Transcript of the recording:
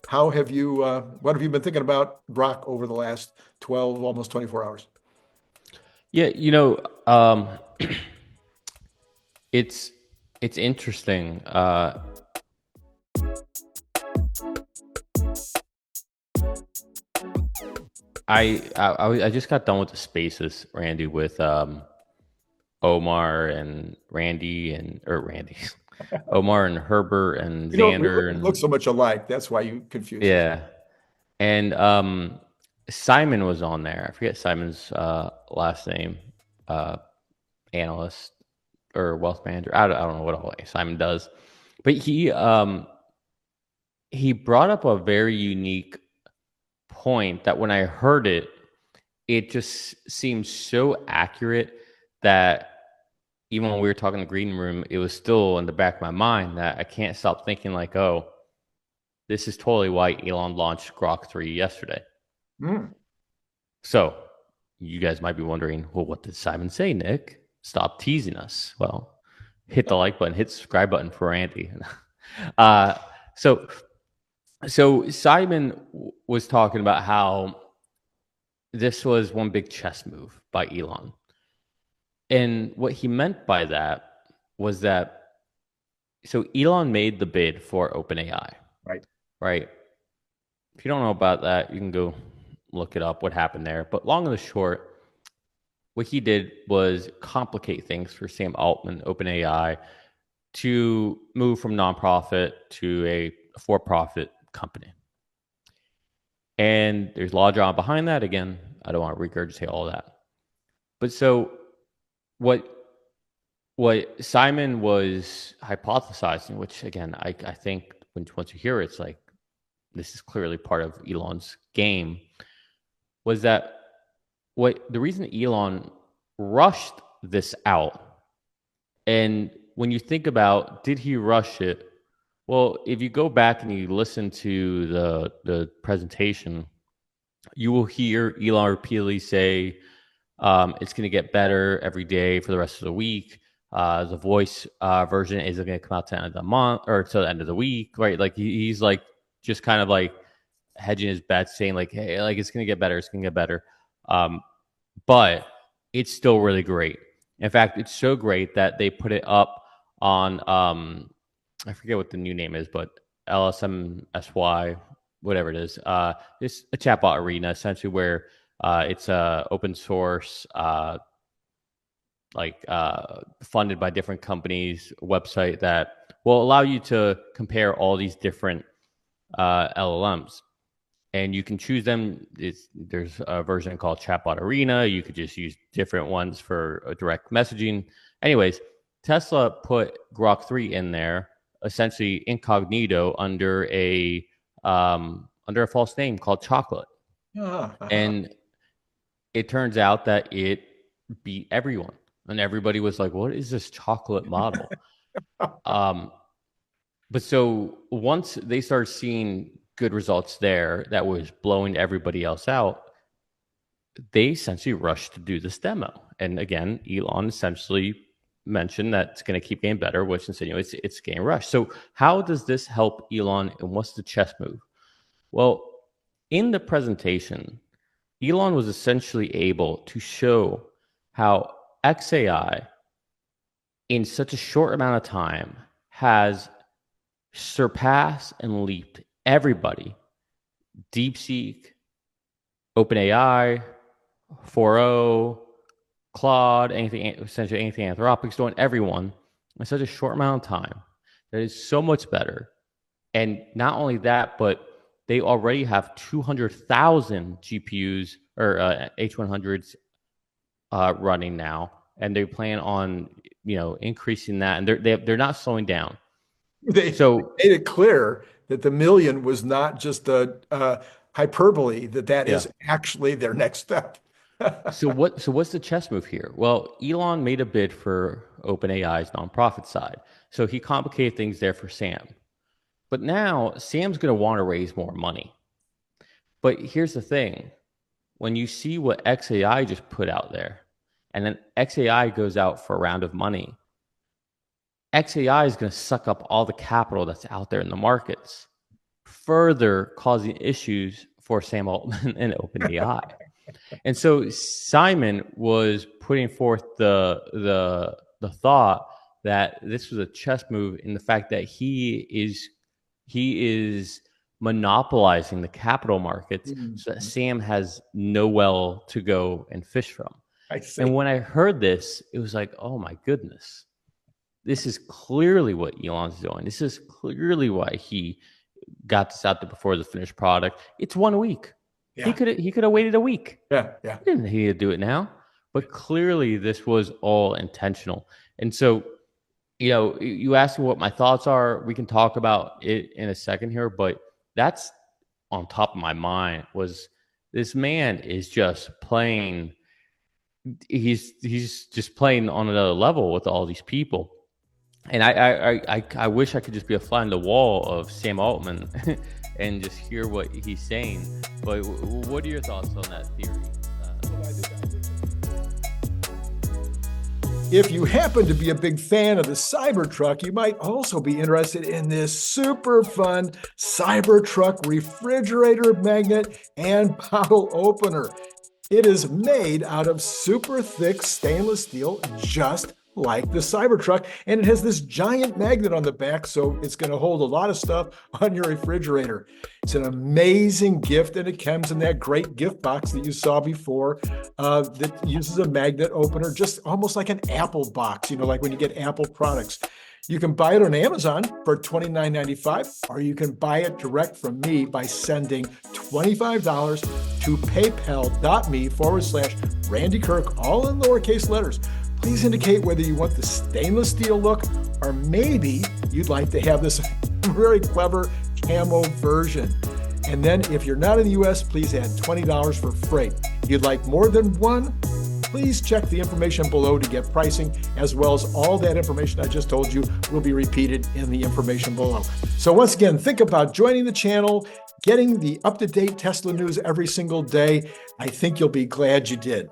How have you, what have you been thinking about Grok over the last 12, almost 24 hours? Yeah, it's it's interesting. I just got done with the spaces, Randy, with Omar and Randy and or Randy, Omar and Herbert and We Xander look and so much alike. That's why you confuse us. yeah, and Simon was on there. I forget Simon's last name. Uh, Analyst or wealth manager. I don't know what all Simon does, but he brought up a very unique point that when I heard it, it just seemed so accurate that even when we were talking in the green room, it was still in the back of my mind that I can't stop thinking like, oh, this is totally why Elon launched Grok 3 yesterday. Mm. So you guys might be wondering, well, what did Simon say, Nick? Stop teasing us. Well, hit the like button, hit the subscribe button for Andy. So Simon was talking about how this was one big chess move by Elon. And what he meant by that was that, so Elon made the bid for OpenAI. Right. If you don't know about that, you can go look it up, what happened there. But long and the short, what he did was complicate things for Sam Altman, OpenAI, to move from nonprofit to a for-profit company. And there's a lot of drama behind that. Again, I don't want to regurgitate all that. But so what Simon was hypothesizing, which again, I think once you hear it, it's like, this is clearly part of Elon's game, was that the reason Elon rushed this out, and when you think about, did he rush it? Well, if you go back and you listen to the presentation, you will hear Elon repeatedly say, it's going to get better every day for the rest of the week. The voice version isn't going to come out to the end of the month or to the end of the week, right? Like he's like just kind of like hedging his bets, saying like, hey, like it's going to get better, it's going to get better. But it's still really great. In fact, it's so great that they put it up on I forget what the new name is, but LSMSY, whatever it is. It's a chatbot arena, essentially, where it's a open source, funded by different companies, website that will allow you to compare all these different LLMs. And you can choose them. There's a version called Chatbot Arena. You could just use different ones for direct messaging. Anyways, Tesla put Grok 3 in there, essentially incognito under a false name called Chocolate. And it turns out that it beat everyone. And everybody was like, what is this chocolate model? But so once they started seeing good results there that was blowing everybody else out, they essentially rushed to do this demo. And again, Elon essentially mentioned that it's going to keep getting better, which insinuates it's getting rushed. So how does this help Elon, and what's the chess move? Well, in the presentation, Elon was essentially able to show how xAI, in such a short amount of time, has surpassed and leaped everybody. DeepSeek, OpenAI, 4o, Claude, essentially anything Anthropic's doing, everyone in such a short amount of time. That is so much better. And not only that, but they already have 200,000 GPUs or H100s running now, and they plan on increasing that, and they're not slowing down. They made it clear that the million was not just a hyperbole; that is actually their next step. So what's the chess move here? Well, Elon made a bid for OpenAI's nonprofit side, so he complicated things there for Sam. But now Sam's going to want to raise more money. But here's the thing: when you see what xAI just put out there, and then xAI goes out for a round of money, XAI is going to suck up all the capital that's out there in the markets, further causing issues for Sam Altman and OpenAI. And so Simon was putting forth the thought that this was a chess move in the fact that he is monopolizing the capital markets, so that Sam has no well to go and fish from. And when I heard this, it was like, oh my goodness, this is clearly what Elon's doing. This is clearly why he got this out there before the finished product. It's 1 week. Yeah. He could have waited a week. Yeah. He didn't need to do it now. But clearly this was all intentional. And so, you asked me what my thoughts are. We can talk about it in a second here, but that's on top of my mind. Was this man is just playing. He's just playing on another level with all these people. And I wish I could just be a fly on the wall of Sam Altman and just hear what he's saying. But what are your thoughts on that theory? If you happen to be a big fan of the Cybertruck, you might also be interested in this super fun Cybertruck refrigerator magnet and bottle opener. It is made out of super thick stainless steel, just like the Cybertruck, and it has this giant magnet on the back, so it's going to hold a lot of stuff on your refrigerator. It's an amazing gift, and it comes in that great gift box that you saw before that uses a magnet opener, just almost like an Apple box, like when you get Apple products. You can buy it on Amazon for $29.95, or you can buy it direct from me by sending $25 to paypal.me/Randy Kirk, all in lowercase letters. Please indicate whether you want the stainless steel look, or maybe you'd like to have this very clever camo version. And then if you're not in the US, please add $20 for freight. If you'd like more than one, please check the information below to get pricing, as well as all that information I just told you will be repeated in the information below. So once again, think about joining the channel, getting the up-to-date Tesla news every single day. I think you'll be glad you did.